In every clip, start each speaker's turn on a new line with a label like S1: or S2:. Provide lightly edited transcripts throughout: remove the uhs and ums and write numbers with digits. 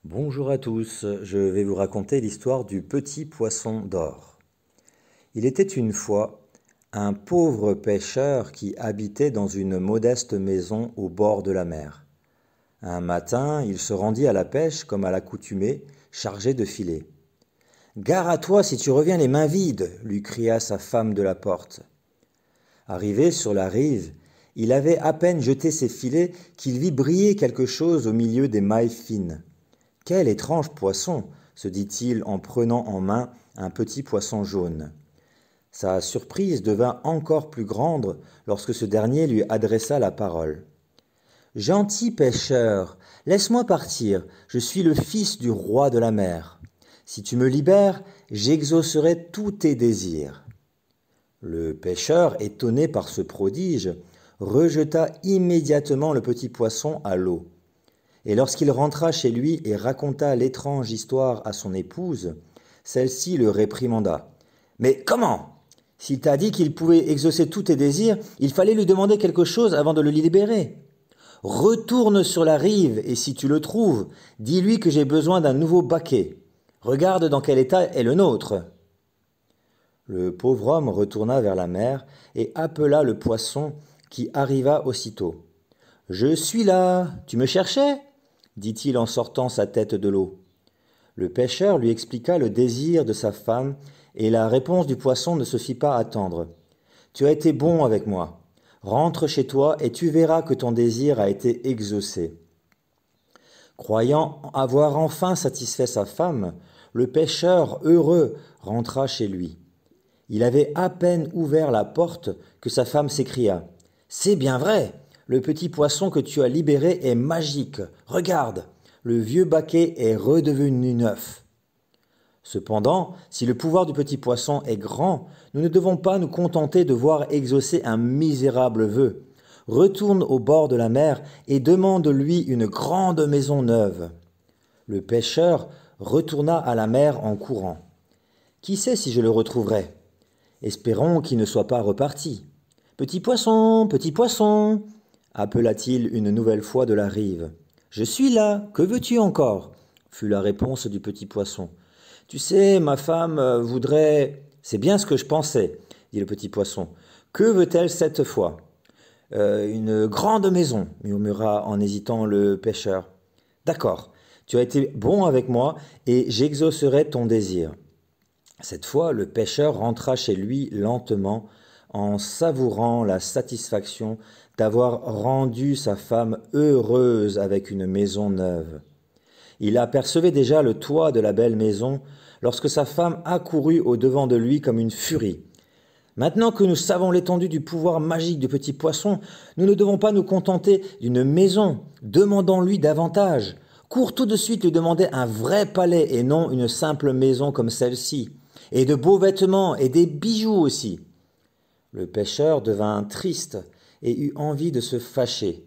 S1: Bonjour à tous, je vais vous raconter l'histoire du petit poisson d'or. Il était une fois un pauvre pêcheur qui habitait dans une modeste maison au bord de la mer. Un matin, il se rendit à la pêche comme à l'accoutumée, chargé de filets. Gare à toi si tu reviens les mains vides, lui cria sa femme de la porte. Arrivé sur la rive, il avait à peine jeté ses filets qu'il vit briller quelque chose au milieu des mailles fines. Quel étrange poisson, se dit-il en prenant en main un petit poisson jaune. Sa surprise devint encore plus grande lorsque ce dernier lui adressa la parole. Gentil pêcheur, laisse-moi partir, je suis le fils du roi de la mer. Si tu me libères, j'exaucerai tous tes désirs. Le pêcheur, étonné par ce prodige, rejeta immédiatement le petit poisson à l'eau. Et lorsqu'il rentra chez lui et raconta l'étrange histoire à son épouse, celle-ci le réprimanda. Mais comment? S'il t'a dit qu'il pouvait exaucer tous tes désirs, il fallait lui demander quelque chose avant de le libérer. Retourne sur la rive et si tu le trouves, dis-lui que j'ai besoin d'un nouveau baquet. Regarde dans quel état est le nôtre. Le pauvre homme retourna vers la mer et appela le poisson qui arriva aussitôt. Je suis là, tu me cherchais? Dit-il en sortant sa tête de l'eau. Le pêcheur lui expliqua le désir de sa femme, et la réponse du poisson ne se fit pas attendre. Tu as été bon avec moi. Rentre chez toi et tu verras que ton désir a été exaucé. Croyant avoir enfin satisfait sa femme, le pêcheur, heureux, rentra chez lui. Il avait à peine ouvert la porte que sa femme s'écria. C'est bien vrai! Le petit poisson que tu as libéré est magique. Regarde, le vieux baquet est redevenu neuf. Cependant, si le pouvoir du petit poisson est grand, nous ne devons pas nous contenter de voir exaucer un misérable vœu. Retourne au bord de la mer et demande-lui une grande maison neuve. Le pêcheur retourna à la mer en courant. Qui sait si je le retrouverai? Espérons qu'il ne soit pas reparti. Petit poisson, appela-t-il une nouvelle fois de la rive. Je suis là, que veux-tu encore? Fut la réponse du petit poisson. Tu sais, ma femme voudrait... C'est bien ce que je pensais, dit le petit poisson. Que veut-elle cette fois? Une grande maison, murmura en hésitant le pêcheur. D'accord, tu as été bon avec moi et j'exaucerai ton désir. Cette fois, le pêcheur rentra chez lui lentement, en savourant la satisfaction d'avoir rendu sa femme heureuse avec une maison neuve. Il apercevait déjà le toit de la belle maison lorsque sa femme accourut au-devant de lui comme une furie. Maintenant que nous savons l'étendue du pouvoir magique du petit poisson, nous ne devons pas nous contenter d'une maison. Demandons-lui davantage. Cours tout de suite lui demander un vrai palais et non une simple maison comme celle-ci. Et de beaux vêtements et des bijoux aussi. Le pêcheur devint triste et eut envie de se fâcher.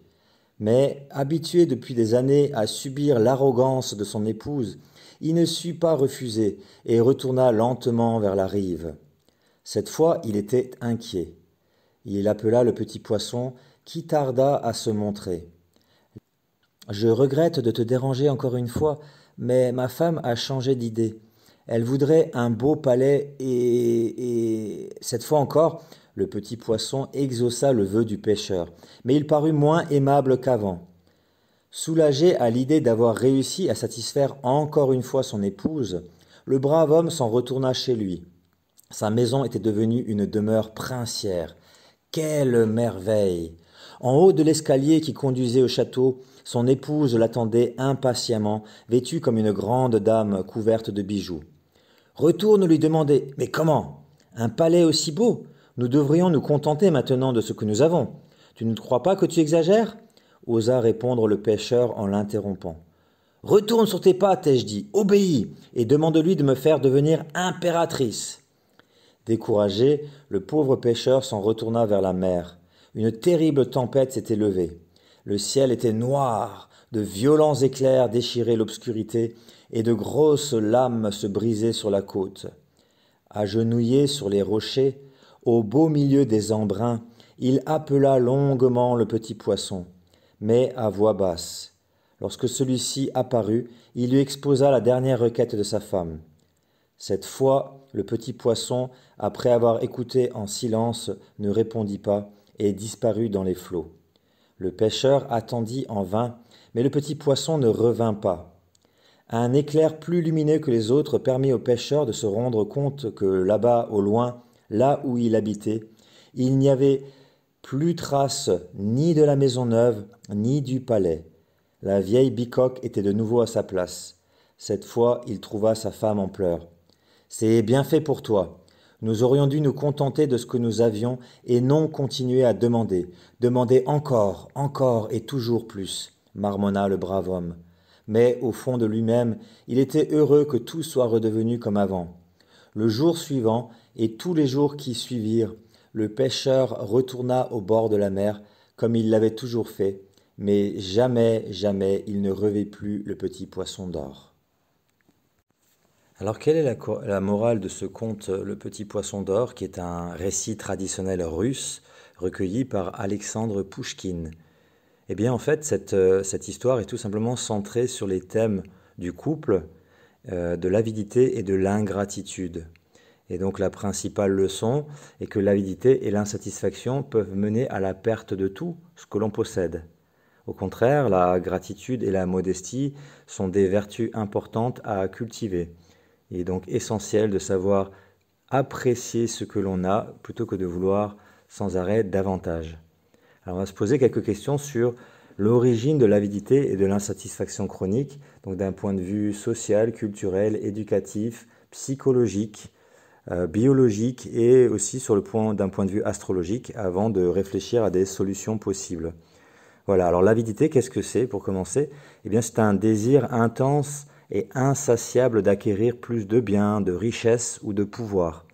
S1: Mais, habitué depuis des années à subir l'arrogance de son épouse, il ne sut pas refuser et retourna lentement vers la rive. Cette fois, il était inquiet. Il appela le petit poisson qui tarda à se montrer. « Je regrette de te déranger encore une fois, mais ma femme a changé d'idée. Elle voudrait un beau palais et... Cette fois encore, le petit poisson exauça le vœu du pêcheur, mais il parut moins aimable qu'avant. Soulagé à l'idée d'avoir réussi à satisfaire encore une fois son épouse, le brave homme s'en retourna chez lui. Sa maison était devenue une demeure princière. Quelle merveille! En haut de l'escalier qui conduisait au château, son épouse l'attendait impatiemment, vêtue comme une grande dame couverte de bijoux. Retourne lui demander. Mais comment? Un palais aussi beau? Nous devrions nous contenter maintenant de ce que nous avons. Tu ne crois pas que tu exagères? Osa répondre le pêcheur en l'interrompant. Retourne sur tes pas, t'ai-je dit, obéis, et demande-lui de me faire devenir impératrice. Découragé, le pauvre pêcheur s'en retourna vers la mer. Une terrible tempête s'était levée. Le ciel était noir, de violents éclairs déchiraient l'obscurité et de grosses lames se brisaient sur la côte. Agenouillé sur les rochers, au beau milieu des embruns, il appela longuement le petit poisson, mais à voix basse. Lorsque celui-ci apparut, il lui exposa la dernière requête de sa femme. Cette fois, le petit poisson, après avoir écouté en silence, ne répondit pas et disparut dans les flots. Le pêcheur attendit en vain, mais le petit poisson ne revint pas. Un éclair plus lumineux que les autres permit au pêcheur de se rendre compte que là-bas, au loin, là où il habitait, il n'y avait plus trace ni de la maison neuve, ni du palais. La vieille bicoque était de nouveau à sa place. Cette fois, il trouva sa femme en pleurs. « C'est bien fait pour toi. Nous aurions dû nous contenter de ce que nous avions et non continuer à demander. Demander encore, encore et toujours plus, marmonna le brave homme. Mais au fond de lui-même, il était heureux que tout soit redevenu comme avant. Le jour suivant et tous les jours qui suivirent, le pêcheur retourna au bord de la mer comme il l'avait toujours fait, mais jamais, jamais il ne revit plus le petit poisson d'or. Alors quelle est la morale de ce conte Le Petit Poisson d'Or, qui est un récit traditionnel russe recueilli par Alexandre Pouchkine? Eh bien en fait cette histoire est tout simplement centrée sur les thèmes du couple, de l'avidité et de l'ingratitude. Et donc la principale leçon est que l'avidité et l'insatisfaction peuvent mener à la perte de tout ce que l'on possède. Au contraire, la gratitude et la modestie sont des vertus importantes à cultiver. Il est donc essentiel de savoir apprécier ce que l'on a plutôt que de vouloir sans arrêt davantage. Alors on va se poser quelques questions sur l'origine de l'avidité et de l'insatisfaction chronique, donc d'un point de vue social, culturel, éducatif, psychologique, biologique et aussi d'un point de vue astrologique avant de réfléchir à des solutions possibles. Voilà, alors l'avidité, qu'est-ce que c'est pour commencer? Eh bien c'est un désir intense et insatiable d'acquérir plus de biens, de richesses ou de pouvoir.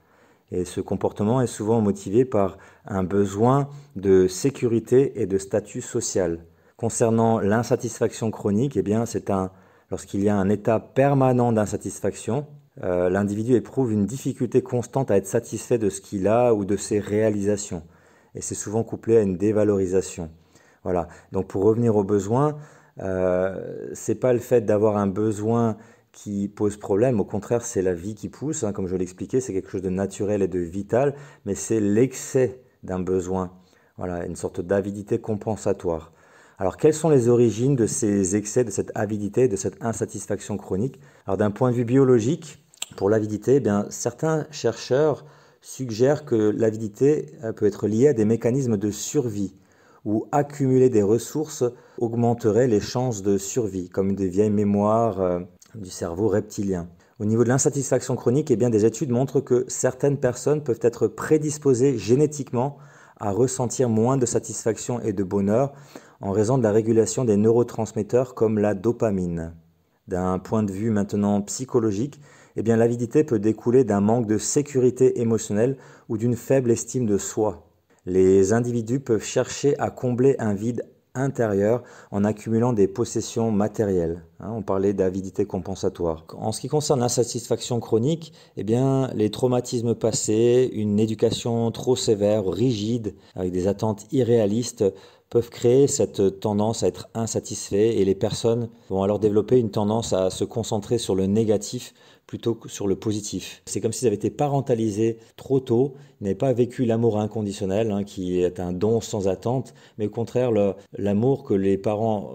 S1: Et ce comportement est souvent motivé par un besoin de sécurité et de statut social. Concernant l'insatisfaction chronique, eh bien lorsqu'il y a un état permanent d'insatisfaction, l'individu éprouve une difficulté constante à être satisfait de ce qu'il a ou de ses réalisations. Et c'est souvent couplé à une dévalorisation. Voilà. Donc pour revenir aux besoins, c'est pas le fait d'avoir un besoin qui pose problème, au contraire c'est la vie qui pousse, hein, comme je l'expliquais, c'est quelque chose de naturel et de vital, mais c'est l'excès d'un besoin, voilà, une sorte d'avidité compensatoire. Alors quelles sont les origines de ces excès, de cette avidité, de cette insatisfaction chronique? Alors d'un point de vue biologique, pour l'avidité, eh bien, certains chercheurs suggèrent que l'avidité peut être liée à des mécanismes de survie, où accumuler des ressources augmenterait les chances de survie, comme des vieilles mémoires du cerveau reptilien. Au niveau de l'insatisfaction chronique, eh bien, des études montrent que certaines personnes peuvent être prédisposées génétiquement à ressentir moins de satisfaction et de bonheur en raison de la régulation des neurotransmetteurs comme la dopamine. D'un point de vue maintenant psychologique, eh bien, l'avidité peut découler d'un manque de sécurité émotionnelle ou d'une faible estime de soi. Les individus peuvent chercher à combler un vide intérieur en accumulant des possessions matérielles. On parlait d'avidité compensatoire. En ce qui concerne l'insatisfaction chronique, eh bien, les traumatismes passés, une éducation trop sévère, rigide, avec des attentes irréalistes, peuvent créer cette tendance à être insatisfait et les personnes vont alors développer une tendance à se concentrer sur le négatif plutôt que sur le positif. C'est comme s'ils avaient été parentalisés trop tôt, ils n'avaient pas vécu l'amour inconditionnel, qui est un don sans attente, mais au contraire, l'amour que les parents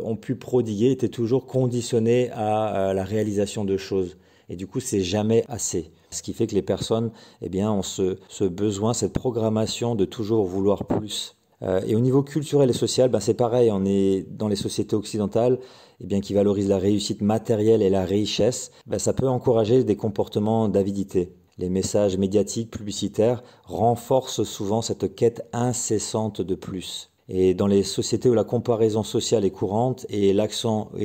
S1: ont pu prodiguer était toujours conditionné à la réalisation de choses. Et du coup, c'est jamais assez. Ce qui fait que les personnes ont ce besoin, cette programmation de toujours vouloir plus. Et au niveau culturel et social, c'est pareil, on est dans les sociétés occidentales qui valorisent la réussite matérielle et la richesse, ça peut encourager des comportements d'avidité. Les messages médiatiques, publicitaires renforcent souvent cette quête incessante de plus. Et dans les sociétés où la comparaison sociale est courante et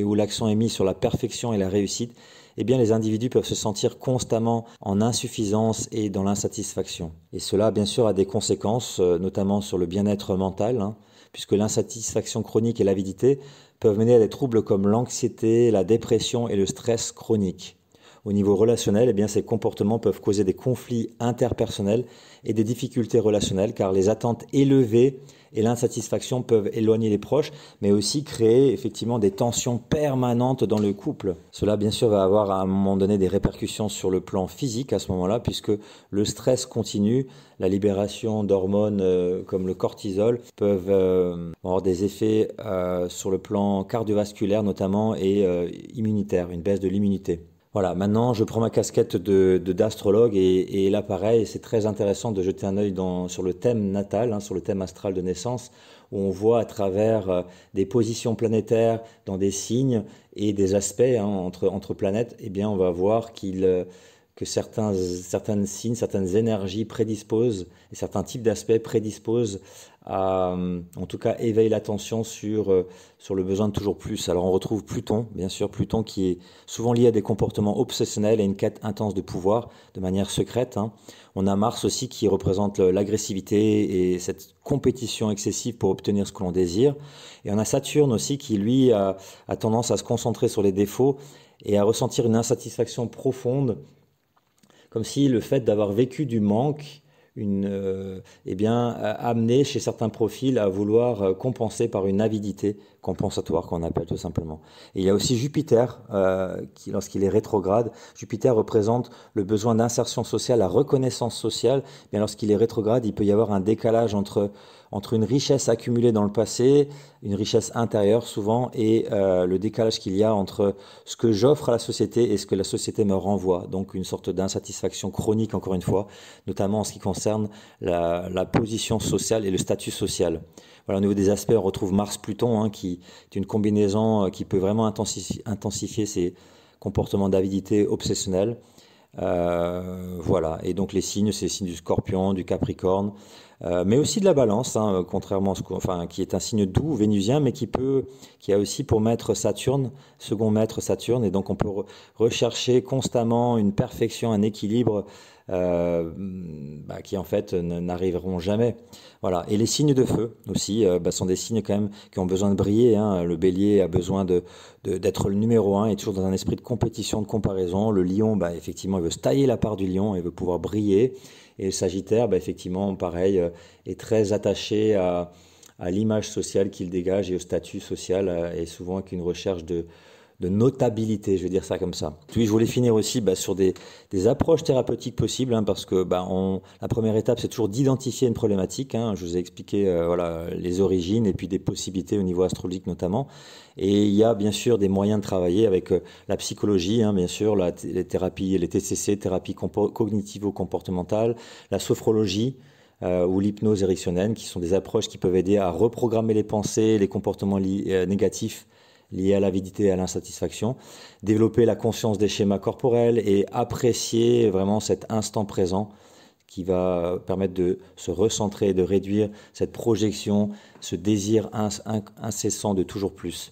S1: où l'accent est mis sur la perfection et la réussite, les individus peuvent se sentir constamment en insuffisance et dans l'insatisfaction. Et cela, bien sûr, a des conséquences, notamment sur le bien-être mental, puisque l'insatisfaction chronique et l'avidité peuvent mener à des troubles comme l'anxiété, la dépression et le stress chronique. Au niveau relationnel, eh bien, ces comportements peuvent causer des conflits interpersonnels et des difficultés relationnelles car les attentes élevées et l'insatisfaction peuvent éloigner les proches, mais aussi créer effectivement des tensions permanentes dans le couple. Cela, bien sûr, va avoir à un moment donné des répercussions sur le plan physique à ce moment-là, puisque le stress continue, la libération d'hormones comme le cortisol peuvent avoir des effets sur le plan cardiovasculaire notamment et immunitaire, une baisse de l'immunité. Voilà, maintenant je prends ma casquette d'astrologue et là pareil, c'est très intéressant de jeter un œil sur le thème natal, sur le thème astral de naissance, où on voit à travers des positions planétaires dans des signes et des aspects entre planètes, eh bien on va voir que certains signes, certaines énergies prédisposent et certains types d'aspects prédisposent à, en tout cas, éveiller l'attention sur le besoin de toujours plus. Alors on retrouve Pluton, bien sûr, Pluton qui est souvent lié à des comportements obsessionnels et une quête intense de pouvoir de manière secrète. On a Mars aussi qui représente l'agressivité et cette compétition excessive pour obtenir ce que l'on désire. Et on a Saturne aussi qui, lui, a tendance à se concentrer sur les défauts et à ressentir une insatisfaction profonde, comme si le fait d'avoir vécu du manque eh bien, amené chez certains profils à vouloir compenser par une avidité compensatoire qu'on appelle tout simplement. Et il y a aussi Jupiter, qui lorsqu'il est rétrograde, Jupiter représente le besoin d'insertion sociale, la reconnaissance sociale. Mais lorsqu'il est rétrograde, il peut y avoir un décalage entre une richesse accumulée dans le passé, une richesse intérieure souvent, et le décalage qu'il y a entre ce que j'offre à la société et ce que la société me renvoie. Donc une sorte d'insatisfaction chronique, encore une fois, notamment en ce qui concerne la position sociale et le statut social. Voilà, au niveau des aspects, on retrouve Mars-Pluton, qui est une combinaison qui peut vraiment intensifier ces comportements d'avidité obsessionnelle. Voilà, et donc les signes, c'est les signes du Scorpion, du Capricorne, mais aussi de la Balance, contrairement à qui est un signe doux vénusien, mais qui a aussi pour maître Saturne, second maître Saturne, et donc on peut rechercher constamment une perfection, un équilibre qui en fait n'arriveront jamais. Voilà. Et les signes de feu aussi sont des signes quand même qui ont besoin de briller. Le Bélier a besoin d'être le numéro un et toujours dans un esprit de compétition, de comparaison. Le Lion, effectivement, il veut se tailler la part du lion, il veut pouvoir briller. Et le Sagittaire, effectivement, pareil, est très attaché à l'image sociale qu'il dégage et au statut social, et souvent avec une recherche de notabilité, je vais dire ça comme ça. Puis je voulais finir aussi sur des approches thérapeutiques possibles, parce que la première étape, c'est toujours d'identifier une problématique. Je vous ai expliqué les origines et puis des possibilités au niveau astrologique notamment. Et il y a bien sûr des moyens de travailler avec la psychologie, bien sûr, les thérapies, les TCC, thérapie cognitivo-comportementale, la sophrologie, ou l'hypnose ericksonienne, qui sont des approches qui peuvent aider à reprogrammer les pensées, les comportements négatifs liés à l'avidité et à l'insatisfaction, développer la conscience des schémas corporels et apprécier vraiment cet instant présent qui va permettre de se recentrer, de réduire cette projection, ce désir incessant de toujours plus.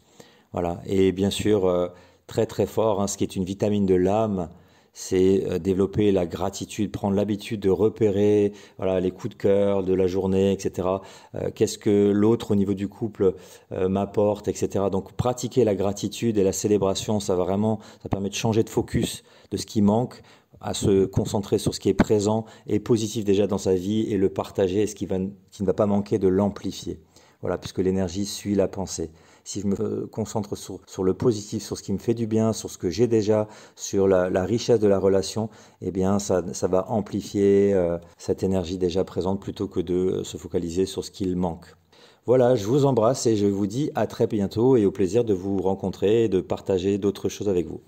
S1: Voilà. Et bien sûr, très très fort, ce qui est une vitamine de l'âme, c'est développer la gratitude, prendre l'habitude de repérer les coups de cœur de la journée, etc. Qu'est-ce que l'autre au niveau du couple m'apporte, etc. Donc pratiquer la gratitude et la célébration, ça permet de changer de focus de ce qui manque, à se concentrer sur ce qui est présent et positif déjà dans sa vie et le partager, et ce qui ne va pas manquer de l'amplifier. Voilà, puisque l'énergie suit la pensée. Si je me concentre sur le positif, sur ce qui me fait du bien, sur ce que j'ai déjà, sur la richesse de la relation, eh bien ça va amplifier cette énergie déjà présente plutôt que de se focaliser sur ce qu'il manque. Voilà, je vous embrasse et je vous dis à très bientôt et au plaisir de vous rencontrer et de partager d'autres choses avec vous.